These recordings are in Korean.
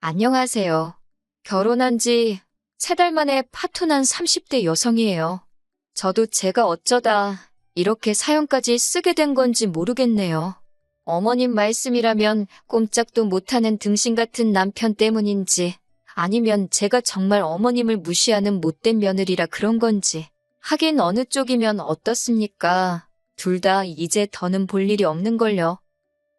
안녕하세요. 결혼한 지 3달 만에 파토난 30대 여성이에요. 저도 제가 어쩌다 이렇게 사연까지 쓰게 된 건지 모르겠네요. 어머님 말씀이라면 꼼짝도 못하는 등신 같은 남편 때문인지 아니면 제가 정말 어머님을 무시하는 못된 며느리라 그런 건지. 하긴 어느 쪽이면 어떻습니까? 둘 다 이제 더는 볼 일이 없는걸요.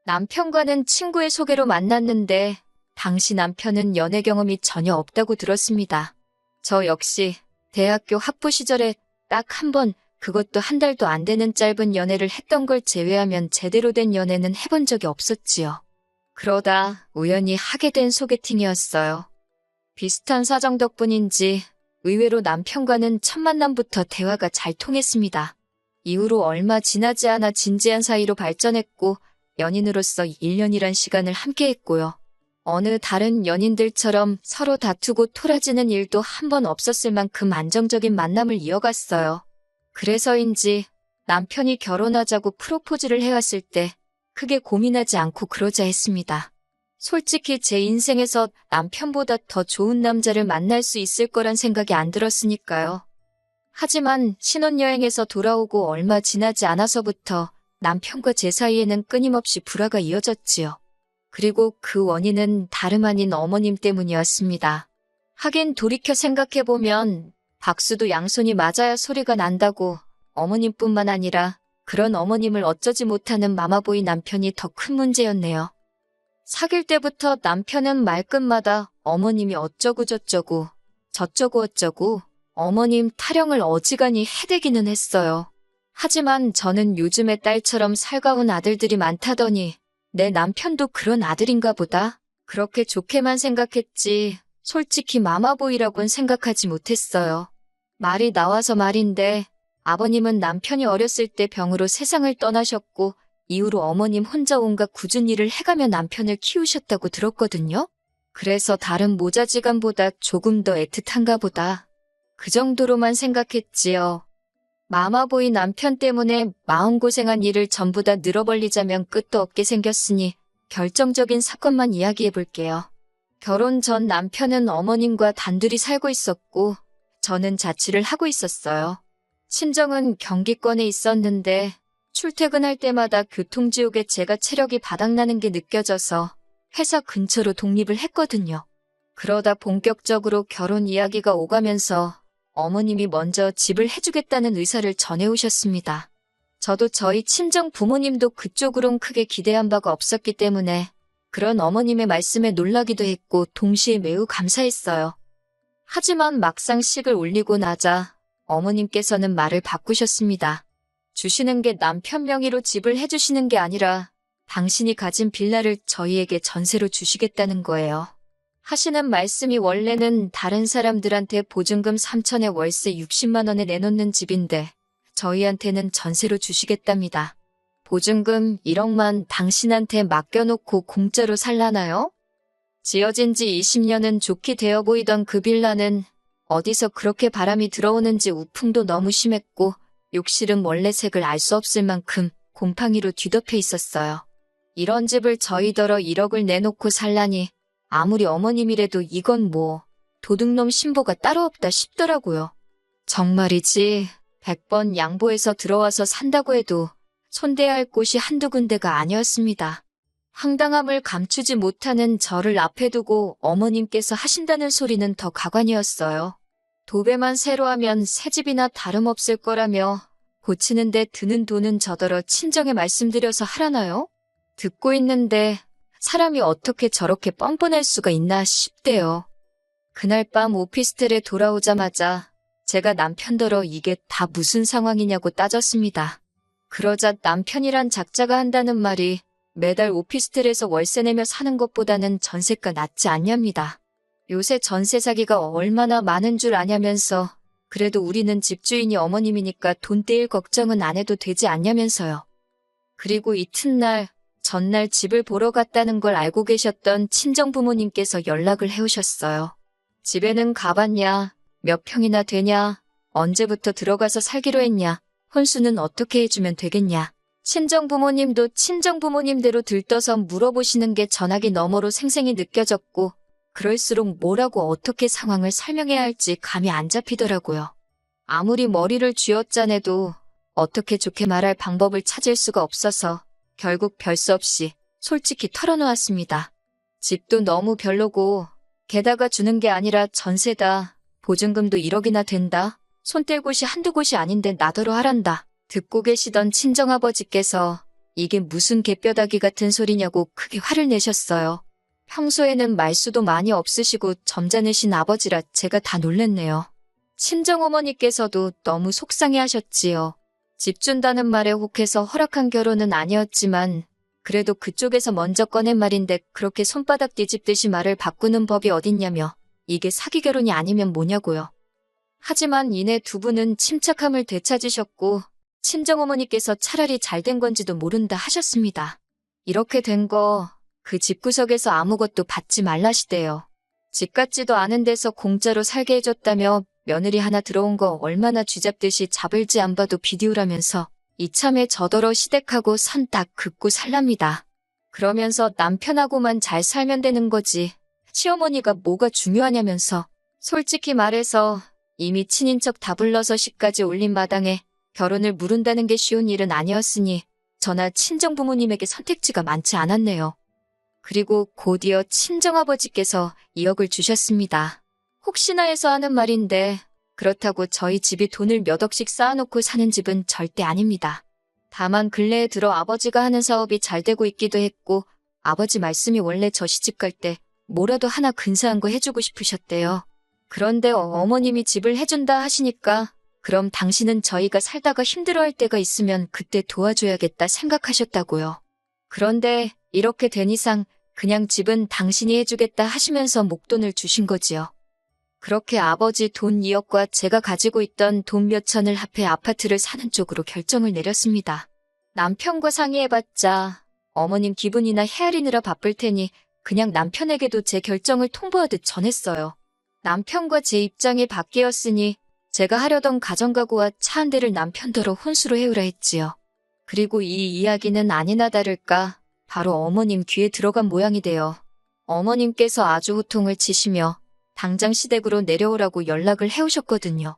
남편과는 친구의 소개로 만났는데 당시 남편은 연애 경험이 전혀 없다고 들었습니다. 저 역시 대학교 학부 시절에 딱 한 번, 그것도 한 달도 안 되는 짧은 연애를 했던 걸 제외하면 제대로 된 연애는 해본 적이 없었지요. 그러다 우연히 하게 된 소개팅이었어요. 비슷한 사정 덕분인지 의외로 남편과는 첫 만남부터 대화가 잘 통했습니다. 이후로 얼마 지나지 않아 진지한 사이로 발전했고 연인으로서 1년이란 시간을 함께했고요. 어느 다른 연인들처럼 서로 다투고 토라지는 일도 한 번 없었을 만큼 안정적인 만남을 이어갔어요. 그래서인지 남편이 결혼하자고 프로포즈를 해왔을 때 크게 고민하지 않고 그러자 했습니다. 솔직히 제 인생에서 남편보다 더 좋은 남자를 만날 수 있을 거란 생각이 안 들었으니까요. 하지만 신혼여행에서 돌아오고 얼마 지나지 않아서부터 남편과 제 사이에는 끊임없이 불화가 이어졌지요. 그리고 그 원인은 다름 아닌 어머님 때문이었습니다. 하긴 돌이켜 생각해보면 박수도 양손이 맞아야 소리가 난다고 어머님뿐만 아니라 그런 어머님을 어쩌지 못하는 마마보이 남편이 더 큰 문제였네요. 사귈 때부터 남편은 말끝마다 어머님이 어쩌고 저쩌고 저쩌고 어쩌고 어머님 타령을 어지간히 해대기는 했어요. 하지만 저는 요즘의 딸처럼 살가운 아들들이 많다더니 내 남편도 그런 아들인가 보다. 그렇게 좋게만 생각했지 솔직히 마마보이라고는 생각하지 못했어요. 말이 나와서 말인데 아버님은 남편이 어렸을 때 병으로 세상을 떠나셨고 이후로 어머님 혼자 온갖 굳은 일을 해가며 남편을 키우셨다고 들었거든요. 그래서 다른 모자지간보다 조금 더 애틋한가 보다. 그 정도로만 생각했지요. 마마보이 남편 때문에 마음고생한 일을 전부 다 늘어벌리자면 끝도 없게 생겼으니 결정적인 사건만 이야기해볼게요. 결혼 전 남편은 어머님과 단둘이 살고 있었고 저는 자취를 하고 있었어요. 친정은 경기권에 있었는데 출퇴근할 때마다 교통지옥에 제가 체력이 바닥나는 게 느껴져서 회사 근처로 독립을 했거든요. 그러다 본격적으로 결혼 이야기가 오가면서 어머님이 먼저 집을 해주겠다는 의사를 전해오셨습니다. 저도 저희 친정 부모님도 그쪽으론 크게 기대한 바가 없었기 때문에 그런 어머님의 말씀에 놀라기도 했고 동시에 매우 감사했어요. 하지만 막상 식을 올리고 나자 어머님께서는 말을 바꾸셨습니다. 주시는 게 남편 명의로 집을 해주시는 게 아니라 당신이 가진 빌라를 저희에게 전세로 주시겠다는 거예요. 하시는 말씀이 원래는 다른 사람들한테 보증금 3천에 월세 60만 원에 내놓는 집인데 저희한테는 전세로 주시겠답니다. 보증금 1억만 당신한테 맡겨놓고 공짜로 살라나요? 지어진 지 20년은 좋게 되어 보이던 그 빌라는 어디서 그렇게 바람이 들어오는지 우풍도 너무 심했고 욕실은 원래 색을 알 수 없을 만큼 곰팡이로 뒤덮여 있었어요. 이런 집을 저희더러 1억을 내놓고 살라니 아무리 어머님이라도 이건 뭐 도둑놈 신보가 따로 없다 싶더라고요. 정말이지 100번 양보해서 들어와서 산다고 해도 손대야 할 곳이 한두 군데가 아니었습니다. 황당함을 감추지 못하는 저를 앞에 두고 어머님께서 하신다는 소리는 더 가관이었어요. 도배만 새로 하면 새 집이나 다름없을 거라며 고치는데 드는 돈은 저더러 친정에 말씀드려서 하라나요? 듣고 있는데 사람이 어떻게 저렇게 뻔뻔할 수가 있나 싶대요. 그날 밤 오피스텔에 돌아오자마자 제가 남편더러 이게 다 무슨 상황이냐고 따졌습니다. 그러자 남편이란 작자가 한다는 말이 매달 오피스텔에서 월세 내며 사는 것보다는 전세가 낫지 않냐입니다. 요새 전세 사기가 얼마나 많은 줄 아냐면서 그래도 우리는 집주인이 어머님이니까 돈 떼일 걱정은 안 해도 되지 않냐면서요. 그리고 이튿날 전날 집을 보러 갔다는 걸 알고 계셨던 친정 부모님께서 연락을 해오셨어요. 집에는 가봤냐? 몇 평이나 되냐? 언제부터 들어가서 살기로 했냐? 혼수는 어떻게 해주면 되겠냐? 친정 부모님도 친정 부모님대로 들떠서 물어보시는 게 전화기 너머로 생생히 느껴졌고 그럴수록 뭐라고 어떻게 상황을 설명해야 할지 감이 안 잡히더라고요. 아무리 머리를 쥐어짜내도 어떻게 좋게 말할 방법을 찾을 수가 없어서 결국 별 수 없이 솔직히 털어놓았습니다. 집도 너무 별로고 게다가 주는 게 아니라 전세다. 보증금도 1억이나 된다. 손 뗄 곳이 한두 곳이 아닌데 나더러 하란다. 듣고 계시던 친정아버지께서 이게 무슨 개뼈다귀 같은 소리냐고 크게 화를 내셨어요. 평소에는 말수도 많이 없으시고 점잖으신 아버지라 제가 다 놀랬네요. 친정어머니께서도 너무 속상해 하셨지요. 집 준다는 말에 혹해서 허락한 결혼은 아니었지만 그래도 그쪽에서 먼저 꺼낸 말인데 그렇게 손바닥 뒤집듯이 말을 바꾸는 법이 어딨냐며 이게 사기 결혼이 아니면 뭐냐고요. 하지만 이내 두 분은 침착함을 되찾으셨고 친정어머니께서 차라리 잘된 건지도 모른다 하셨습니다. 이렇게 된 거 그 집구석에서 아무것도 받지 말라시대요. 집 같지도 않은 데서 공짜로 살게 해줬다며 며느리 하나 들어온 거 얼마나 쥐잡듯이 잡을지 안 봐도 비디오라면서 이참에 저더러 시댁하고 선 딱 긋고 살랍니다. 그러면서 남편하고만 잘 살면 되는 거지. 시어머니가 뭐가 중요하냐면서. 솔직히 말해서 이미 친인척 다 불러서 시까지 올린 마당에 결혼을 무른다는 게 쉬운 일은 아니었으니 저나 친정부모님에게 선택지가 많지 않았네요. 그리고 곧이어 친정아버지께서 2억을 주셨습니다. 혹시나 해서 하는 말인데 그렇다고 저희 집이 돈을 몇 억씩 쌓아놓고 사는 집은 절대 아닙니다. 다만 근래에 들어 아버지가 하는 사업이 잘 되고 있기도 했고 아버지 말씀이 원래 저 시집 갈 때 뭐라도 하나 근사한 거 해주고 싶으셨대요. 그런데 어머님이 집을 해준다 하시니까 그럼 당신은 저희가 살다가 힘들어할 때가 있으면 그때 도와줘야겠다 생각하셨다고요. 그런데 이렇게 된 이상 그냥 집은 당신이 해주겠다 하시면서 목돈을 주신 거지요. 그렇게 아버지 돈 2억과 제가 가지고 있던 돈 몇천을 합해 아파트를 사는 쪽으로 결정을 내렸습니다. 남편과 상의해봤자 어머님 기분이나 헤아리느라 바쁠 테니 그냥 남편에게도 제 결정을 통보하듯 전했어요. 남편과 제 입장이 바뀌었으니 제가 하려던 가정가구와 차 한 대를 남편더러 혼수로 해오라 했지요. 그리고 이 이야기는 아니나 다를까 바로 어머님 귀에 들어간 모양이 돼요. 어머님께서 아주 호통을 치시며 당장 시댁으로 내려오라고 연락을 해오셨거든요.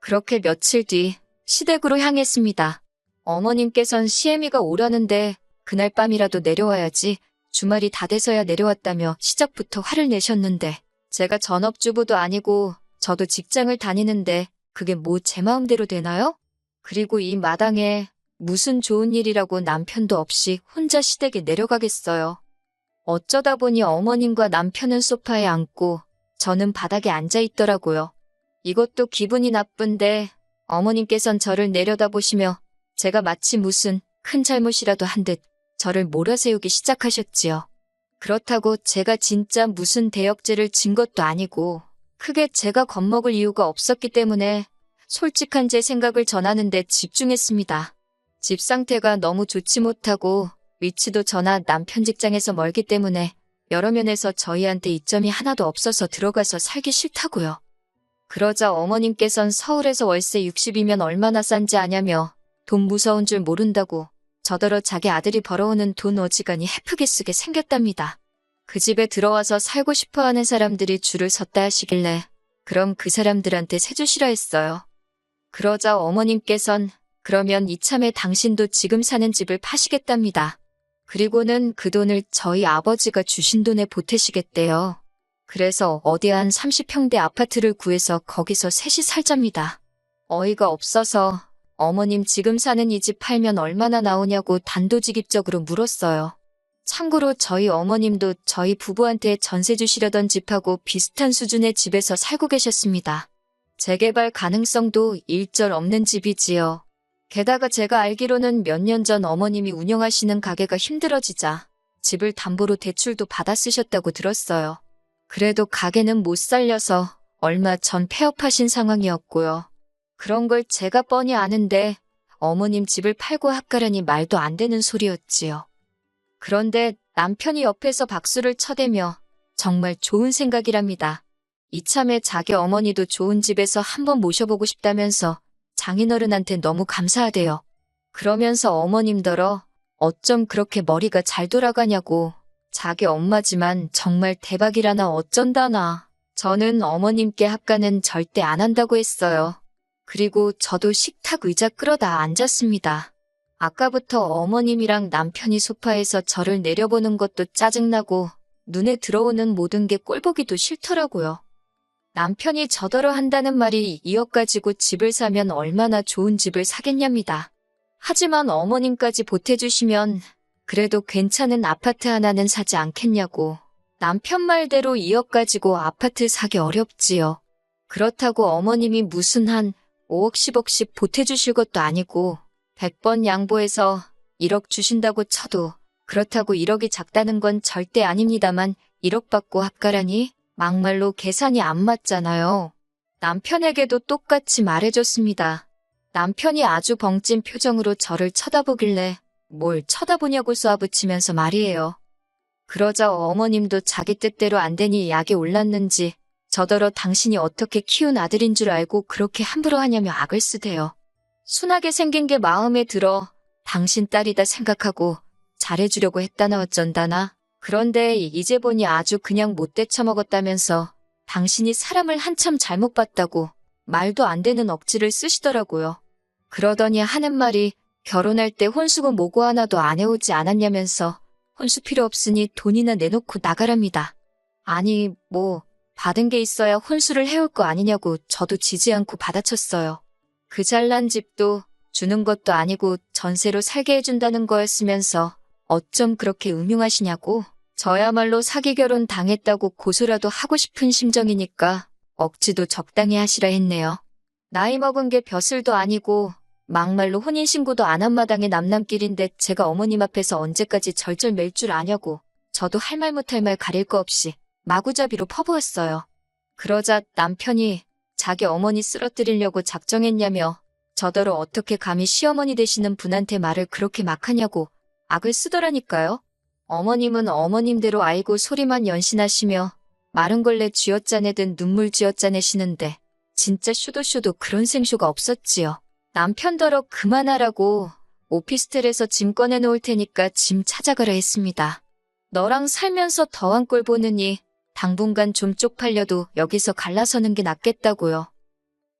그렇게 며칠 뒤 시댁으로 향했습니다. 어머님께선 시애미가 오라는데 그날 밤이라도 내려와야지 주말이 다 돼서야 내려왔다며 시작부터 화를 내셨는데 제가 전업주부도 아니고 저도 직장을 다니는데 그게 뭐 제 마음대로 되나요? 그리고 이 마당에 무슨 좋은 일이라고 남편도 없이 혼자 시댁에 내려가겠어요. 어쩌다 보니 어머님과 남편은 소파에 앉고 저는 바닥에 앉아 있더라고요. 이것도 기분이 나쁜데 어머님께선 저를 내려다보시며 제가 마치 무슨 큰 잘못이라도 한 듯 저를 몰아세우기 시작하셨지요. 그렇다고 제가 진짜 무슨 대역죄를 진 것도 아니고 크게 제가 겁먹을 이유가 없었기 때문에 솔직한 제 생각을 전하는데 집중했습니다. 집 상태가 너무 좋지 못하고 위치도 저나 남편 직장에서 멀기 때문에 여러 면에서 저희한테 이점이 하나도 없어서 들어가서 살기 싫다고요. 그러자 어머님께선 서울에서 월세 60이면 얼마나 싼지 아냐며 돈 무서운 줄 모른다고 저더러 자기 아들이 벌어오는 돈 어지간히 헤프게 쓰게 생겼답니다. 그 집에 들어와서 살고 싶어하는 사람들이 줄을 섰다 하시길래 그럼 그 사람들한테 세주시라 했어요. 그러자 어머님께선 그러면 이참에 당신도 지금 사는 집을 파시겠답니다. 그리고는 그 돈을 저희 아버지가 주신 돈에 보태시겠대요. 그래서 어디 한 30평대 아파트를 구해서 거기서 셋이 살잡니다. 어이가 없어서 어머님 지금 사는 이 집 팔면 얼마나 나오냐고 단도직입적으로 물었어요. 참고로 저희 어머님도 저희 부부한테 전세 주시려던 집하고 비슷한 수준의 집에서 살고 계셨습니다. 재개발 가능성도 일절 없는 집이지요. 게다가 제가 알기로는 몇 년 전 어머님이 운영하시는 가게가 힘들어지자 집을 담보로 대출도 받아 쓰셨다고 들었어요. 그래도 가게는 못 살려서 얼마 전 폐업하신 상황이었고요. 그런 걸 제가 뻔히 아는데 어머님 집을 팔고 합가라니 말도 안 되는 소리였지요. 그런데 남편이 옆에서 박수를 쳐대며 정말 좋은 생각이랍니다. 이참에 자기 어머니도 좋은 집에서 한번 모셔보고 싶다면서 장인어른한테 너무 감사하대요. 그러면서 어머님더러 어쩜 그렇게 머리가 잘 돌아가냐고 자기 엄마지만 정말 대박이라나 어쩐다나. 저는 어머님께 합가는 절대 안 한다고 했어요. 그리고 저도 식탁 의자 끌어다 앉았습니다. 아까부터 어머님이랑 남편이 소파에서 저를 내려보는 것도 짜증나고 눈에 들어오는 모든 게 꼴보기도 싫더라고요. 남편이 저더러 한다는 말이 2억 가지고 집을 사면 얼마나 좋은 집을 사겠냐입니다. 하지만 어머님까지 보태주시면 그래도 괜찮은 아파트 하나는 사지 않겠냐고. 남편 말대로 2억 가지고 아파트 사기 어렵지요. 그렇다고 어머님이 무슨 한 5억 10억씩 보태주실 것도 아니고 100번 양보해서 1억 주신다고 쳐도 그렇다고 1억이 작다는 건 절대 아닙니다만 1억 받고 합가라니 막말로 계산이 안 맞잖아요. 남편에게도 똑같이 말해줬습니다. 남편이 아주 벙찐 표정으로 저를 쳐다보길래 뭘 쳐다보냐고 쏘아붙이면서 말이에요. 그러자 어머님도 자기 뜻대로 안 되니 약이 올랐는지 저더러 당신이 어떻게 키운 아들인 줄 알고 그렇게 함부로 하냐며 악을 쓰대요. 순하게 생긴 게 마음에 들어 당신 딸이다 생각하고 잘해주려고 했다나 어쩐다나. 그런데 이제 보니 아주 그냥 못돼 처먹었다면서 당신이 사람을 한참 잘못 봤다고 말도 안 되는 억지를 쓰시더라고요. 그러더니 하는 말이 결혼할 때 혼수고 뭐고 하나도 안 해오지 않았냐면서 혼수 필요 없으니 돈이나 내놓고 나가랍니다. 아니 뭐 받은 게 있어야 혼수를 해올 거 아니냐고 저도 지지 않고 받아쳤어요. 그 잘난 집도 주는 것도 아니고 전세로 살게 해준다는 거였으면서 어쩜 그렇게 음흉하시냐고. 저야말로 사기 결혼 당했다고 고소라도 하고 싶은 심정이니까 억지도 적당히 하시라 했네요. 나이 먹은 게 벼슬도 아니고 막말로 혼인신고도 안 한 마당에 남남길인데 제가 어머님 앞에서 언제까지 절절 맬 줄 아냐고. 저도 할 말 못할 말 가릴 거 없이 마구잡이로 퍼부었어요. 그러자 남편이 자기 어머니 쓰러뜨리려고 작정했냐며 저더러 어떻게 감히 시어머니 되시는 분한테 말을 그렇게 막 하냐고 악을 쓰더라니까요. 어머님은 어머님대로 알고 소리만 연신하시며 마른 걸레 쥐어짜내듯 눈물 쥐어짜내시는데 진짜 쇼도 그런 생쇼가 없었지요. 남편더러 그만하라고 오피스텔에서 짐 꺼내놓을 테니까 짐 찾아가라 했습니다. 너랑 살면서 더한 꼴 보느니 당분간 좀 쪽팔려도 여기서 갈라서는 게 낫겠다고요.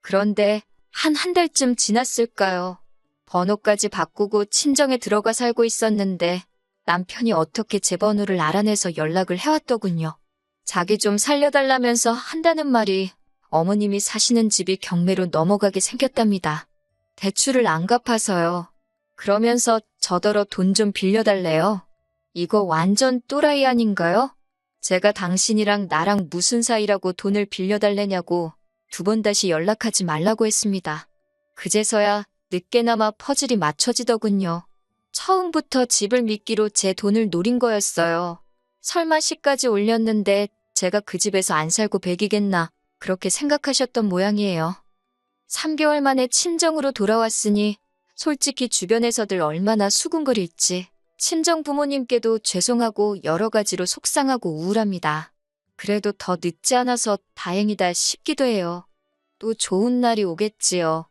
그런데 한 달쯤 지났을까요? 번호까지 바꾸고 친정에 들어가 살고 있었는데 남편이 어떻게 제 번호를 알아내서 연락을 해왔더군요. 자기 좀 살려달라면서 한다는 말이 어머님이 사시는 집이 경매로 넘어가게 생겼답니다. 대출을 안 갚아서요. 그러면서 저더러 돈 좀 빌려달래요. 이거 완전 또라이 아닌가요? 제가 당신이랑 나랑 무슨 사이라고 돈을 빌려달래냐고 2번 다시 연락하지 말라고 했습니다. 그제서야 늦게나마 퍼즐이 맞춰지더군요. 처음부터 집을 미끼로 제 돈을 노린 거였어요. 설마 시까지 올렸는데 제가 그 집에서 안 살고 배기겠나 그렇게 생각하셨던 모양이에요. 3개월 만에 친정으로 돌아왔으니 솔직히 주변에서들 얼마나 수군거릴지 친정 부모님께도 죄송하고 여러 가지로 속상하고 우울합니다. 그래도 더 늦지 않아서 다행이다 싶기도 해요. 또 좋은 날이 오겠지요.